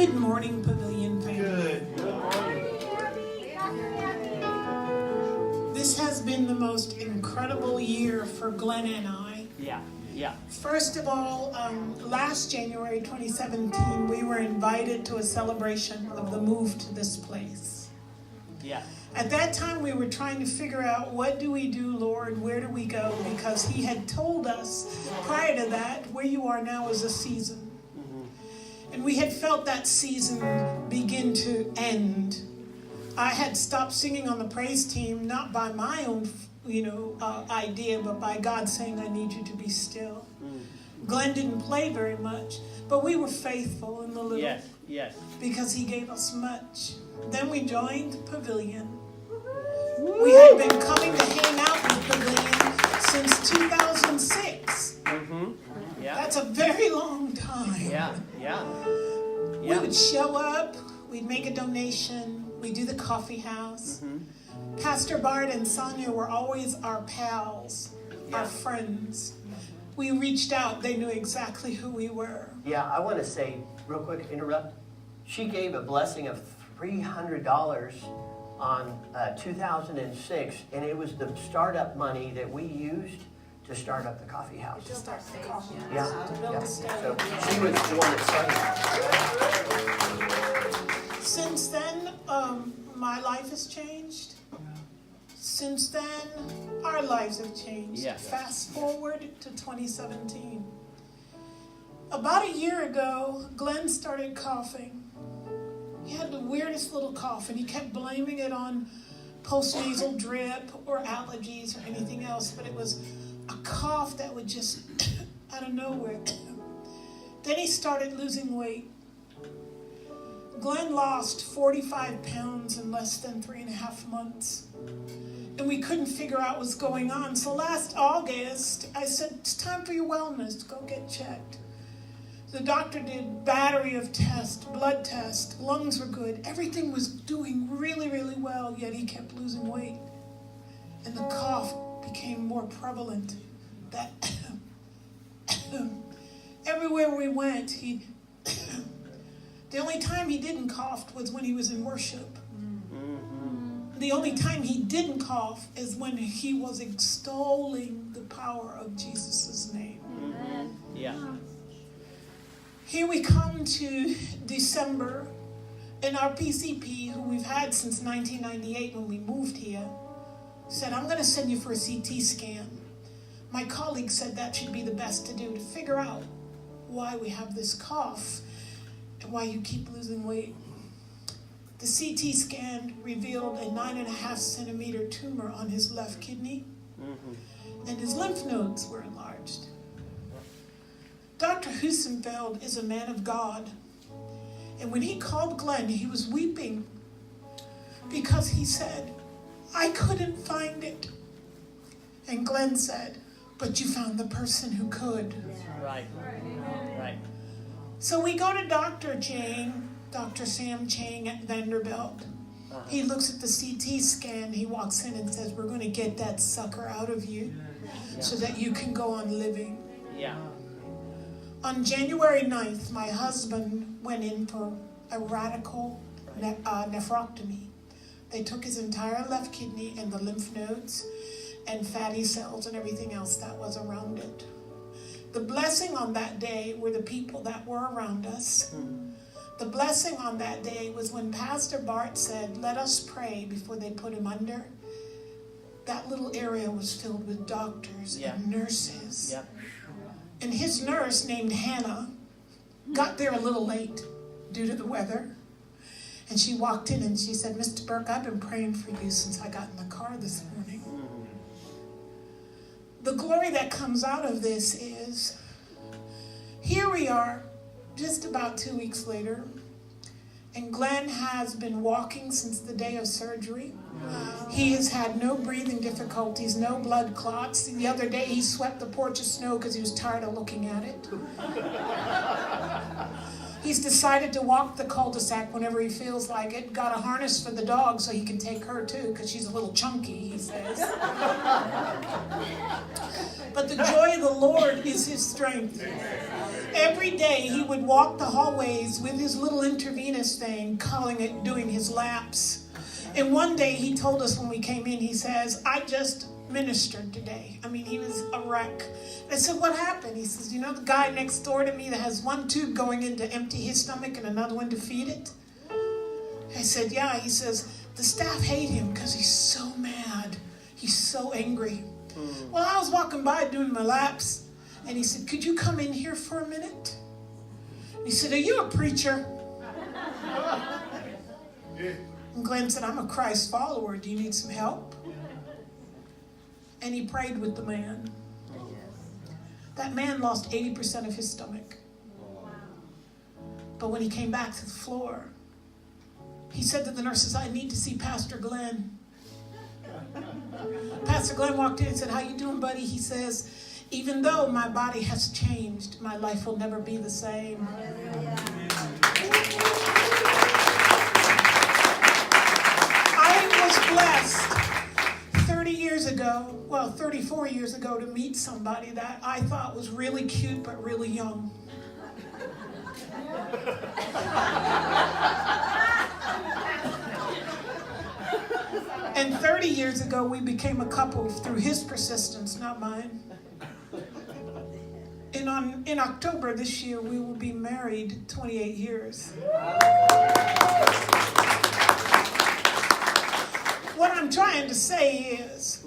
Good morning, Pavilion family. This has been the most incredible year for Glenn and I. Yeah. First of all, last January 2017, we were invited to a celebration of the move to this place. Yeah. At that time, we were trying to figure out, what do we do, Lord? Where do we go? Because he had told us prior to that, where you are now is a season. And we had felt that season begin to end. I had stopped singing on the praise team, not by my own, idea, but by God saying, I need you to be still. Glenn didn't play very much, but we were faithful in the little. Yes. Because he gave us much. Then we joined Pavilion. We had been coming to hang out with Pavilion since 2006. Yeah. That's a very long time. Yeah. We would show up, we'd make a donation, we'd do the coffee house. Pastor Bart and Sonia were always our pals, our friends. We reached out, they knew exactly who we were. Yeah, I want to say, real quick, interrupt. She gave a blessing of $300 on 2006, and it was the startup money that we used to start up the coffee house. To start the coffee house. Yeah. To build a stage. So she was the one that started it. Since then, my life has changed. Since then, our lives have changed. Yes. Fast forward to 2017. About a year ago, Glenn started coughing. He had the weirdest little cough, and he kept blaming it on postnasal drip or allergies or anything else, but it was a cough that would just out of nowhere. Then he started losing weight. Glenn lost 45 pounds in less than 3.5 months. And we couldn't figure out what's going on. So last August, I said, it's time for your wellness. Go get checked. The doctor did battery of tests, blood tests, lungs were good. Everything was doing really, really well, yet he kept losing weight. And the cough became more prevalent. That everywhere we went, the only time he didn't cough was when he was in worship. The only time he didn't cough is when he was extolling the power of Jesus' name. Yeah. Here we come to December, and our PCP, who we've had since 1998 when we moved here, said, I'm going to send you for a CT scan. My colleague said that should be the best to do to figure out why we have this cough and why you keep losing weight. The CT scan revealed a 9.5 centimeter tumor on his left kidney, and his lymph nodes were enlarged. Dr. Husenfeld is a man of God, and when he called Glenn, he was weeping because he said, I couldn't find it. And Glenn said, but you found the person who could. Right. So we go to Dr. Sam Chang at Vanderbilt. He looks at the CT scan, he walks in and says, we're going to get that sucker out of you so that you can go on living. Yeah. On January 9th, my husband went in for a radical nephrectomy. They took his entire left kidney and the lymph nodes and fatty cells and everything else that was around it. The blessing on that day were the people that were around us. The blessing on that day was when Pastor Bart said, let us pray before they put him under. That little area was filled with doctors and nurses. Yep. And his nurse, named Hannah, got there a little late due to the weather. And she walked in and she said, Mr. Burke, I've been praying for you since I got in the car this morning. The glory that comes out of this is, here we are, just about 2 weeks later, and Glenn has been walking since the day of surgery. He has had no breathing difficulties, no blood clots. The other day he swept the porch of snow because he was tired of looking at it. He's decided to walk the cul-de-sac whenever he feels like it. Got a harness for the dog so he can take her too, because she's a little chunky, he says. But the joy of the Lord is his strength. Every day he would walk the hallways with his little intravenous thing, calling it, doing his laps. And one day he told us when we came in, he says, I just ministered today. I mean, he was a wreck. I said, what happened? He says, you know the guy next door to me that has one tube going in to empty his stomach and another one to feed it? I said, yeah. He says, the staff hate him because he's so mad. He's so angry. Well, I was walking by doing my laps, and he said, could you come in here for a minute? And he said, are you a preacher? And Glenn said, I'm a Christ follower. Do you need some help? And he prayed with the man. That man lost 80% of his stomach. But when he came back to the floor, he said to the nurses, I need to see Pastor Glenn. Pastor Glenn walked in and said, how you doing, buddy? He says, even though my body has changed, my life will never be the same. I was blessed 34 years ago to meet somebody that I thought was really cute but really young. And 30 years ago, we became a couple through his persistence, not mine. And in October this year, we will be married 28 years. What I'm trying to say is,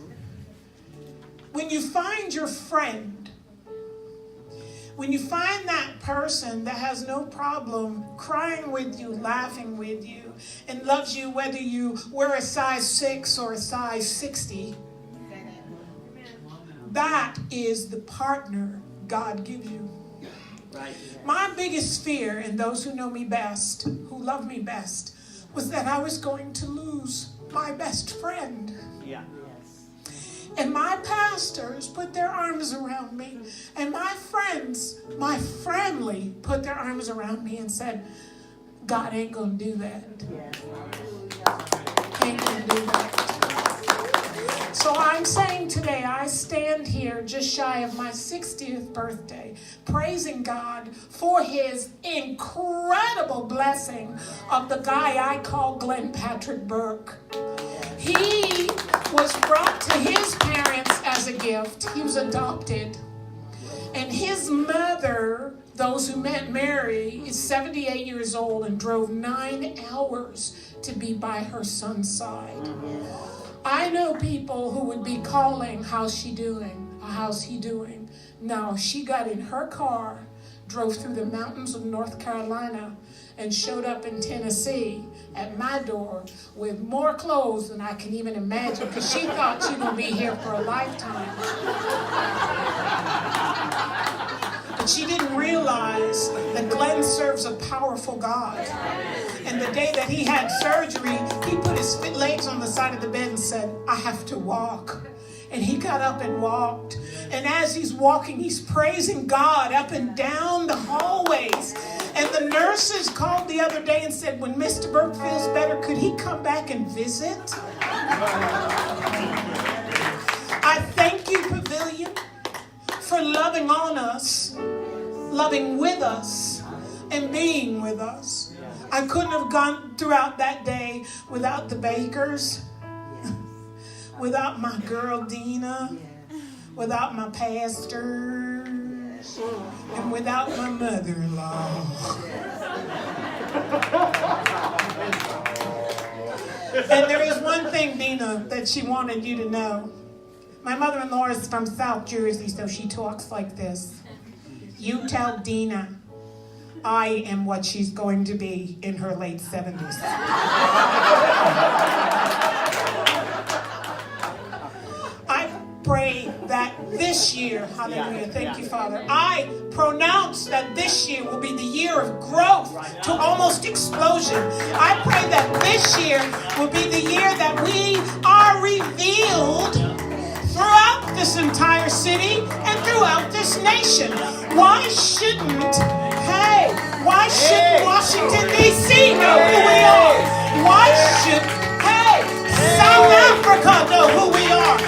when you find your friend, when you find that person that has no problem crying with you, laughing with you, and loves you whether you wear a size 6 or a size 60, that is the partner God gives you. Right. My biggest fear, and those who know me best, who love me best, was that I was going to lose my best friend. Yeah. And my pastors put their arms around me. And my friends, my family, put their arms around me and said, God ain't going to do that. Ain't going to do that. So I'm saying today, I stand here just shy of my 60th birthday, praising God for his incredible blessing of the guy I call Glenn Patrick Burke. He was brought to his parents as a gift. He was adopted. And his mother, those who met Mary, is 78 years old and drove 9 hours to be by her son's side. I know people who would be calling, how's she doing? How's he doing? No, she got in her car, drove through the mountains of North Carolina, and showed up in Tennessee at my door with more clothes than I can even imagine, because she thought she was going to be here for a lifetime. But she didn't realize that Glenn serves a powerful God. And the day that he had surgery, he put his legs on the side of the bed and said, I have to walk. And he got up and walked. And as he's walking, he's praising God up and down the hallways. And the nurses called the other day and said, when Mr. Burke feels better, could he come back and visit? I thank you, Pavilion, for loving on us, loving with us, and being with us. I couldn't have gone throughout that day without the Bakers, without my girl Dina, without my pastors, and without my mother-in-law. And there is one thing, Dina, that she wanted you to know. My mother-in-law is from South Jersey, so she talks like this. You tell Dina I am what she's going to be in her late 70s. I pray that this year, hallelujah, thank you, Father, I pronounce that this year will be the year of growth to almost explosion. I pray that this year will be the year that we are revealed throughout this entire city and throughout this nation. Why shouldn't Washington, D.C. know who we are? Why should, South Africa know who we are?